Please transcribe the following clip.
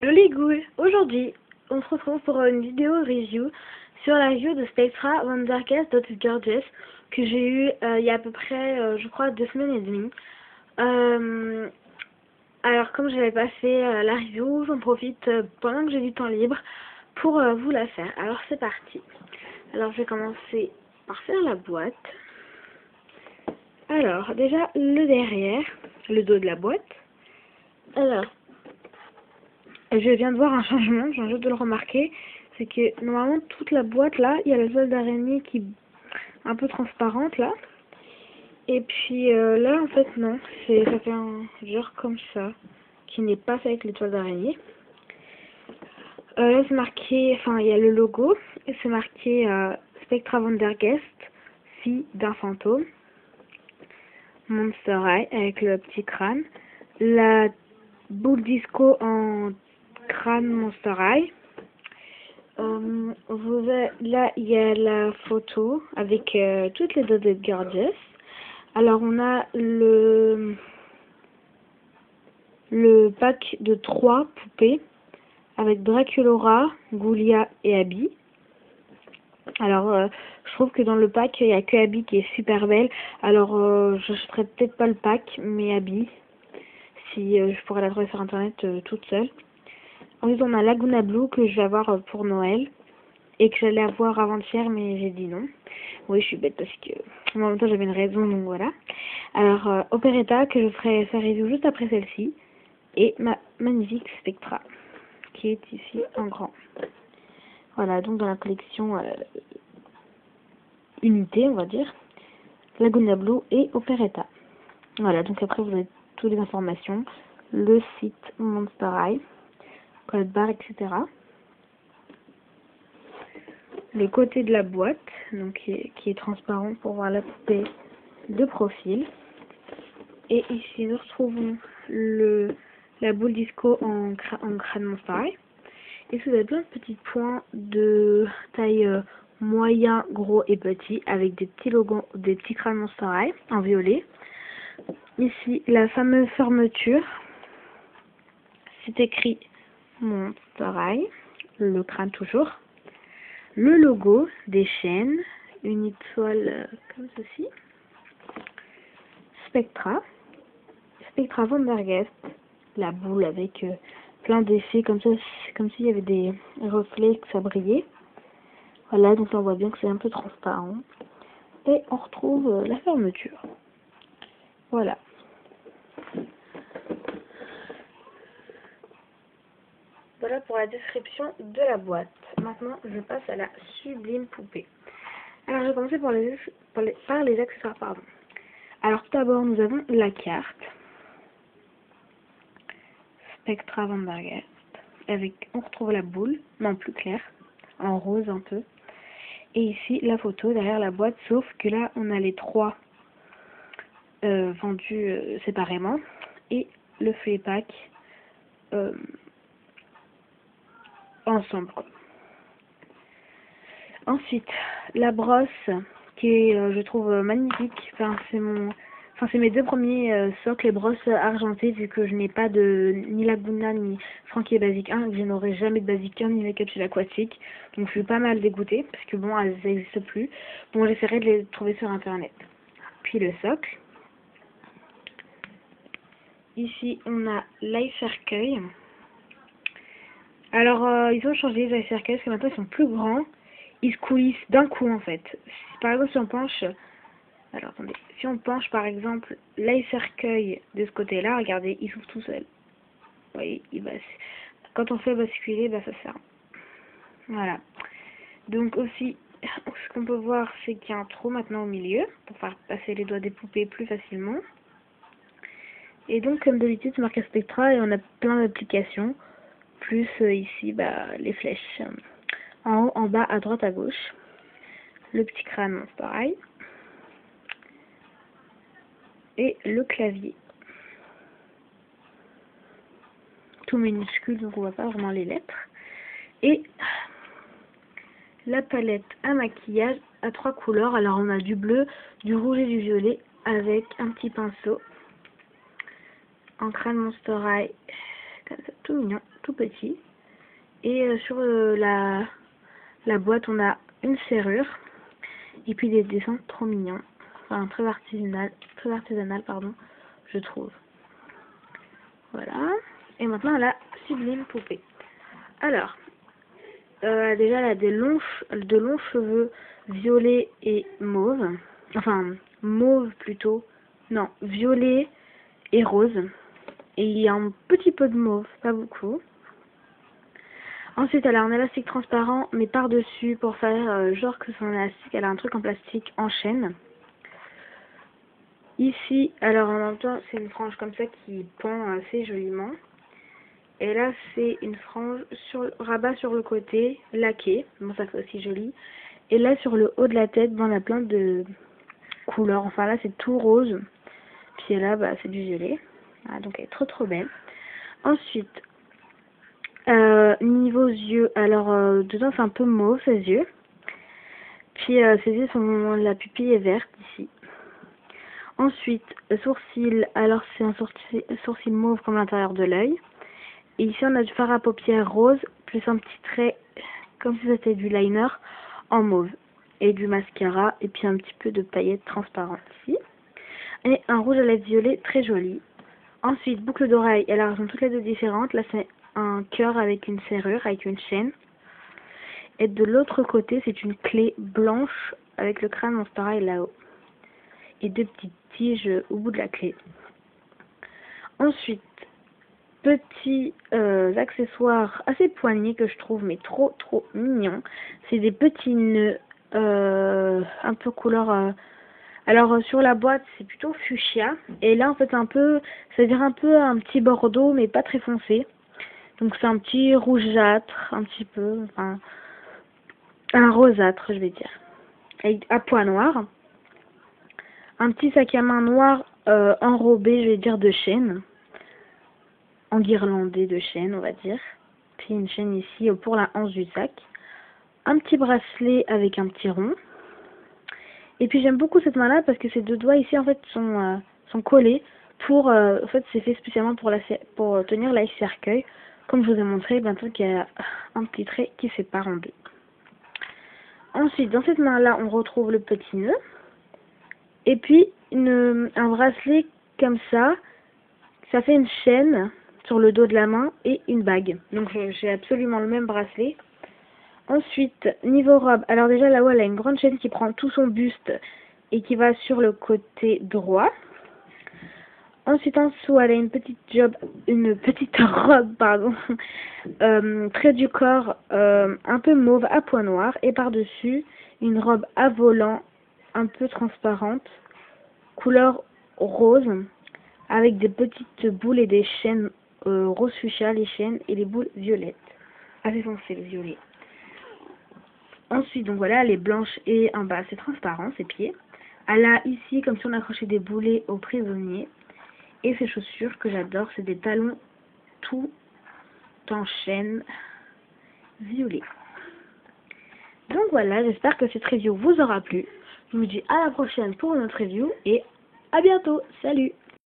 Joli goût. Aujourd'hui, on se retrouve pour une vidéo review sur la review de Spectra Wondercast Dot Gorgeous que j'ai eu il y a à peu près, je crois, 2 semaines et demie. Alors, comme je n'avais pas fait la review, j'en profite pendant que j'ai du temps libre pour vous la faire. Alors, c'est parti. Alors, je vais commencer par faire la boîte. Alors, déjà, le derrière, le dos de la boîte. Alors, je viens de voir un changement, je viens juste de le remarquer, c'est que normalement toute la boîte là, il y a la toile d'araignée qui est un peu transparente là, et puis là en fait non, ça fait un genre comme ça, qui n'est pas fait avec les toiles d'araignée. Là c'est marqué, enfin il y a le logo, et c'est marqué Spectra Wondergest, fille d'un fantôme, Monster Eye avec le petit crâne, la boule disco en crâne Monster Eye. Là, il y a la photo avec toutes les Dot Gorgeous. Alors, on a le pack de 3 poupées avec Draculaura, Ghoulia et Abby. Alors, je trouve que dans le pack, il n'y a que Abby qui est super belle. Alors, je n'achèterai peut-être pas le pack, mais Abby, si je pourrais la trouver sur internet toute seule. Ensuite, on a Laguna Blue que je vais avoir pour Noël. Et que j'allais avoir avant-hier, mais j'ai dit non. Oui, je suis bête parce que en même temps j'avais une raison, donc voilà. Alors, Operetta, que je ferai sa review juste après celle-ci. Et ma magnifique Spectra, qui est ici en grand. Voilà, donc dans la collection unité, on va dire. Laguna Blue et Operetta. Voilà, donc après vous avez toutes les informations. Le site Monster Eye, code barre, etc. Le côté de la boîte, donc qui est transparent pour voir la poupée de profil. Et ici nous retrouvons la boule disco en crâne Monster Eye. Et vous avez plein de petits points de taille moyen, gros et petit avec des petits logos, des petits crânes Monster Eye en violet. Ici la fameuse fermeture, c'est écrit Monster Eye, le crâne toujours. Le logo des chaînes, une étoile comme ceci. Spectra Wondergest, la boule avec plein d'effets comme ça, c'est comme s'il y avait des reflets, que ça brillait. Voilà, donc là on voit bien que c'est un peu transparent. Et on retrouve la fermeture. Voilà. Voilà pour la description de la boîte. Maintenant, je passe à la sublime poupée. Alors, je vais commencer par les accessoires, pardon. Alors, tout d'abord, nous avons la carte. Spectra Wondergest. On retrouve la boule, non plus claire, en rose un peu. Et ici, la photo derrière la boîte, sauf que là, on a les 3 vendus séparément. Et le free pack ensemble, quoi. Ensuite, la brosse qui est, je trouve, magnifique. C'est mes 2 premiers socles et brosses argentées vu que je n'ai pas de ni Laguna ni Frankie Basic 1, que je n'aurai jamais de Basic 1 ni Make-up chez l'Aquatique. Donc je suis pas mal dégoûtée parce que bon, elles n'existent plus. Bon, j'essaierai de les trouver sur internet. Puis le socle. Ici, on a l'œil cercueil. Alors, ils ont changé les œils cercueil parce que maintenant ils sont plus grands. Ils se coulissent d'un coup en fait. Par exemple, si on penche, alors attendez, si on penche par exemple l'œil cercueil de ce côté-là, regardez, il s'ouvre tout seul. Vous voyez, quand on fait basculer, bah ça sert. Voilà. Donc aussi, ce qu'on peut voir, c'est qu'il y a un trou maintenant au milieu pour faire passer les doigts des poupées plus facilement. Et donc, comme d'habitude, c'est marqué Spectra et on a plein d'applications. Plus ici, bah, les flèches. En haut, en bas, à droite, à gauche. Le petit crâne Monster Eye. Et le clavier. Tout minuscule, donc on voit pas vraiment les lettres. Et la palette à maquillage à 3 couleurs. Alors on a du bleu, du rouge et du violet avec un petit pinceau. En crâne Monster Eye. Comme ça, tout mignon. tout petit. Et sur la boîte, on a une serrure. Et puis des dessins trop mignons. Enfin, très artisanal, pardon, je trouve. Voilà. Et maintenant, la sublime poupée. Alors, déjà, elle a de longs cheveux violets et mauve. Enfin, mauve plutôt. Non, violet et rose. Et il y a un petit peu de mauve, pas beaucoup. Ensuite, elle a un élastique transparent, mais par-dessus, pour faire genre que son élastique, elle a un truc en plastique en chaîne. Ici, alors en même temps, c'est une frange comme ça qui pend assez joliment. Et là, c'est une frange sur rabat sur le côté, laquée. Bon, ça fait aussi joli. Et là, sur le haut de la tête, bon, on a plein de couleurs. Enfin, là, c'est tout rose. Puis là, bah, c'est du violet. Voilà, donc, elle est trop belle. Ensuite, niveau yeux, alors dedans c'est un peu mauve ses yeux. Puis ses yeux sont, la pupille est verte ici. Ensuite, sourcil, alors c'est un sourcil mauve comme l'intérieur de l'œil. Et ici on a du fard à paupières rose, plus un petit trait comme si c'était du liner en mauve. Et du mascara, et puis un petit peu de paillettes transparentes ici. Et un rouge à lèvres violet très joli. Ensuite, boucle d'oreille, elles sont toutes les deux différentes. Là c'est un cœur avec une serrure, avec une chaîne. Et de l'autre côté, c'est une clé blanche avec le crâne en pareil là-haut. Et deux petites tiges au bout de la clé. Ensuite, petits accessoires assez poignés que je trouve mais trop mignons. C'est des petits nœuds un peu couleur... Alors sur la boîte, c'est plutôt fuchsia. Et là, en fait, c'est-à-dire un peu un petit bordeaux, mais pas très foncé. Donc c'est un petit rougeâtre, un petit peu, enfin, un rosâtre, je vais dire, à pois noirs. Un petit sac à main noir enrobé, je vais dire, de chaîne, enguirlandé de chaîne, on va dire. Puis une chaîne ici pour la hanche du sac. Un petit bracelet avec un petit rond. Et puis j'aime beaucoup cette main-là parce que ces deux doigts ici, en fait, sont collés pour, en fait, c'est fait spécialement pour tenir la cercueil. Comme je vous ai montré, bientôt qu'il y a un petit trait qui sépare en deux. Ensuite, dans cette main-là, on retrouve le petit nœud. Et puis, un bracelet comme ça. Ça fait une chaîne sur le dos de la main et une bague. Donc, j'ai absolument le même bracelet. Ensuite, niveau robe. Alors déjà, là-haut, elle a une grande chaîne qui prend tout son buste et qui va sur le côté droit. Ensuite, en dessous, elle a une petite robe, pardon, trait du corps un peu mauve à pois noirs. Et par-dessus, une robe à volant un peu transparente, couleur rose, avec des petites boules et des chaînes rose fuchsia, les chaînes, et les boules violettes. Assez foncé, le violet. Ensuite, donc voilà, elle est blanche et en bas, c'est transparent, ses pieds. Elle a ici, comme si on accrochait des boulets aux prisonniers. Et ses chaussures que j'adore, c'est des talons tout en chaîne violet. Donc voilà, j'espère que cette review vous aura plu. Je vous dis à la prochaine pour une autre review et à bientôt. Salut!